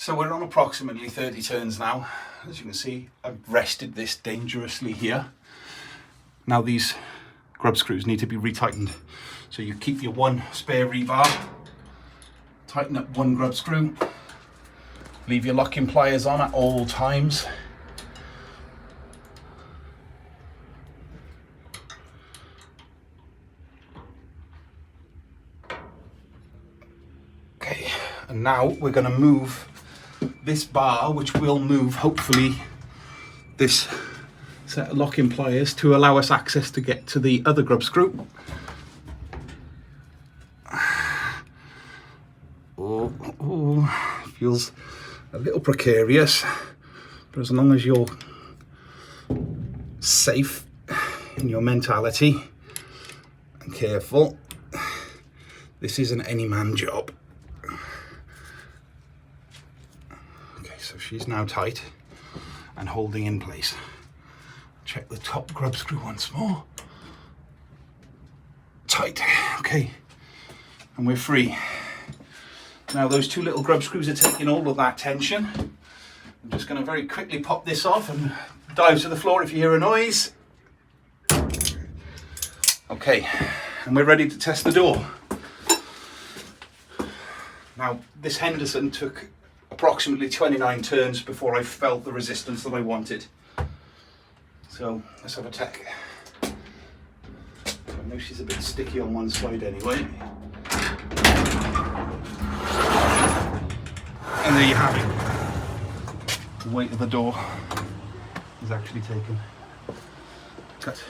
So we're on approximately 30 turns now. As you can see, I've rested this dangerously here. Now these grub screws need to be retightened. So you keep your one spare rebar, tighten up one grub screw, leave your locking pliers on at all times. Okay, and now we're going to move this bar, which will move hopefully this set of locking pliers to allow us access to get to the other grub screw. Oh, feels a little precarious, but as long as you're safe in your mentality and careful, this isn't any man job. Okay, so she's now tight and holding in place. Check the top grub screw once more. Tight, okay, and we're free. Now those two little grub screws are taking all of that tension. I'm just going to very quickly pop this off and dive to the floor if you hear a noise. Okay, and we're ready to test the door. Now this Henderson took approximately 29 turns before I felt the resistance that I wanted. So let's have a check. I know she's a bit sticky on one side anyway. And there you have it. The weight of the door is actually taken. Cut.